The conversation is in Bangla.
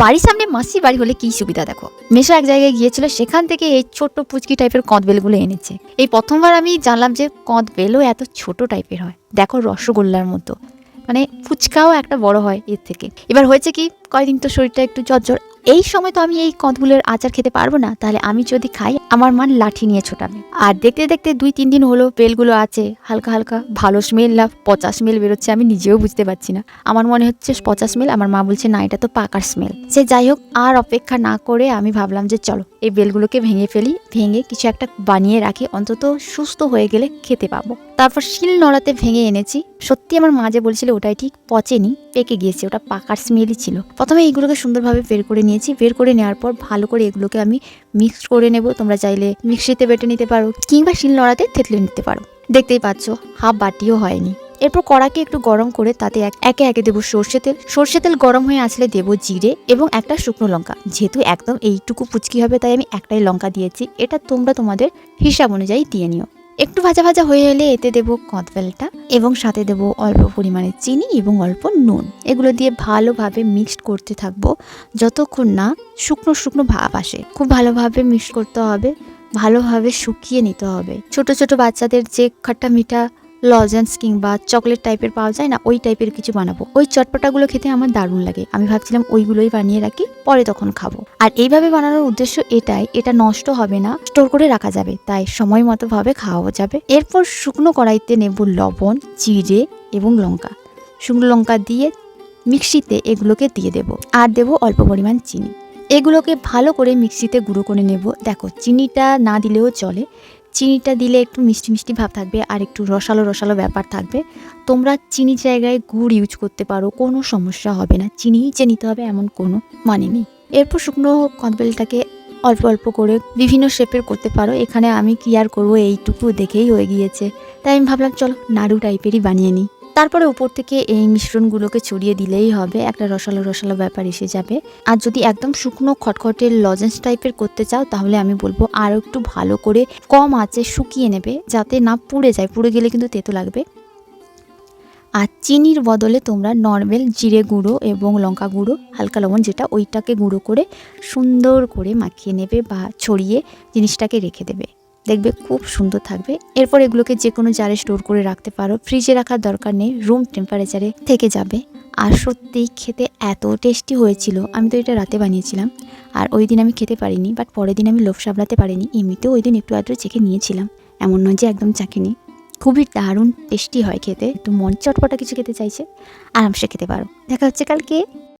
বাড়ির সামনে মাসির বাড়ি হলে কি সুবিধা দেখো। মেশো এক জায়গায় গিয়েছিল, সেখান থেকে এই ছোট্ট পুচকি টাইপের কদবেলগুলো এনেছে। এই প্রথমবার আমি জানলাম যে কদবেলও এত ছোট টাইপের হয়। দেখো রসগোল্লার মতো, মানে ফুচকাও একটা বড় হয় এর থেকে। এবার হয়েছে কি, কয়দিন তো শরীরটা একটু জ্বর, এই সময় তো আমি এই কদগুলোর আচার খেতে পারবো না। তাহলে আমি যদি খাই, আমার মান লাঠি নিয়ে ছোটাবে। আর দেখতে দেখতে 2-3 দিন হলো বেলগুলো আছে, হালকা হালকা ভালো স্মেল না পচা স্মেল বেরোচ্ছে, আমি নিজেও বুঝতে পারছি না। আমার মনে হচ্ছে পচা স্মেল, আমার মা বলছে না এটা তো পাকার স্মেল। সে যাই হোক, আর অপেক্ষা না করে আমি ভাবলাম যে চলো এই বেলগুলোকে ভেঙে ফেলি, ভেঙে কিছু একটা বানিয়ে রাখি, অন্তত সুস্থ হয়ে গেলে খেতে পাবো। তারপর শিল নোড়াতে ভেঙে এনেছি। সত্যি আমার মা যে বলছিল ওটাই ঠিক, পচেনি, পেকে গিয়েছে, ওটা পাকার স্মেলই ছিল। প্রথমে এইগুলোকে সুন্দরভাবে বের করে নিয়েছি। বের করে নেওয়ার পর ভালো করে এগুলোকে আমি মিক্স করে নেব। তোমরা চাইলে মিক্সিতে বেটে নিতে পারো কিংবা শিল নোড়াতে থেতলে নিতে পারো। দেখতেই পাচ্ছ হাফ বাটিও হয়নি। এরপর কড়াকে একটু গরম করে তাতে একে একে দেবো সর্ষে তেল। সর্ষে তেল গরম হয়ে আসলে দেবো জিরে এবং একটা শুকনো লঙ্কা। যেহেতু একদম এইটুকু পুচকি হবে তাই আমি একটাই লঙ্কা দিয়েছি, এটা তোমরা তোমাদের হিসাব অনুযায়ী দিয়ে নিও। একটু ভাজা ভাজা হয়ে এলে এতে দেবো কদবেলটা এবং সাথে দেবো অল্প পরিমাণে চিনি এবং অল্প নুন। এগুলো দিয়ে ভালোভাবে মিক্সড করতে থাকবো যতক্ষণ না শুকনো শুকনো ভাব আসে। খুব ভালোভাবে মিক্স করতে হবে, ভালোভাবে শুকিয়ে নিতে হবে। ছোট ছোট বাচ্চাদের যে খট্টা মিঠা লজেন্স কিংবা চকলেট টাইপের পাওয়া যায় না, ওই টাইপের কিছু বানাবো। ওই চটপটাগুলো খেতে আমার দারুণ লাগে। আমি ভাবছিলাম ওইগুলোই বানিয়ে রাখি, পরে তখন খাবো। আর এইভাবে বানানোর উদ্দেশ্য এটাই, এটা নষ্ট হবে না, স্টোর করে রাখা যাবে, তাই সময় মতো ভাবে খাওয়া যাবে। এরপর শুকনো কড়াইতে নেব লবণ, জিরে এবং লঙ্কা। শুকনো লঙ্কা দিয়ে মিক্সিতে এগুলোকে দিয়ে দেব, আর দেব অল্প পরিমাণ চিনি। এগুলোকে ভালো করে মিক্সিতে গুঁড়ো করে নেব। দেখো চিনিটা না দিলেও চলে, চিনিটা দিলে একটু মিষ্টি মিষ্টি ভাব থাকবে আর একটু রসালো রসালো ব্যাপার থাকবে। তোমরা চিনির জায়গায় গুড় ইউজ করতে পারো, কোনো সমস্যা হবে না। চিনিই যে নিতে হবে এমন কোনো মানে নেই। এরপর শুকনো কদবেলটাকে অল্প অল্প করে বিভিন্ন শেপের করতে পারো। এখানে আমি কি আর করবো, এইটুকু দেখেই হয়ে গিয়েছে, তাই আমি ভাবলাম চলো নাড়ু টাইপেরই বানিয়ে নিই। তারপরে উপর থেকে এই মিশ্রণগুলোকে ছড়িয়ে দিলেই হবে, একটা রসালো রসালো ব্যাপার এসে যাবে। আর যদি একদম শুকনো খটখটে লজেন্স টাইপের করতে চাও তাহলে আমি বলবো আরও একটু ভালো করে কম আঁচে শুকিয়ে নেবে, যাতে না পুড়ে যায়। পুড়ে গেলে কিন্তু তেতো লাগবে। আর চিনির বদলে তোমরা নর্মাল জিরে গুঁড়ো এবং লঙ্কা গুঁড়ো, হালকা লবণ যেটা, ওইটাকে গুঁড়ো করে সুন্দর করে মাখিয়ে নেবে বা ছড়িয়ে জিনিসটাকে রেখে দেবে। দেখবে খুব সুন্দর থাকবে। এরপর এগুলোকে যে কোনো জারে স্টোর করে রাখতে পারো, ফ্রিজে রাখার দরকার নেই, রুম টেম্পারেচারে থেকে যাবে। আর সত্যি খেতে এত টেস্টি হয়েছিল। আমি তো এটা রাতে বানিয়েছিলাম, আর ওই দিন আমি খেতে পারিনি, বাট পরের দিন আমি লোভ সামলাতে পারিনি। এমনিতেও ওই দিন একটু আধটু চেখে নিয়েছিলাম, এমন নয় যে একদম চাখিনি। খুবই দারুণ টেস্টি হয় খেতে। একটু মন চটপটা কিছু খেতে চাইছে, আরামসে খেতে পারো। দেখা হচ্ছে কালকে।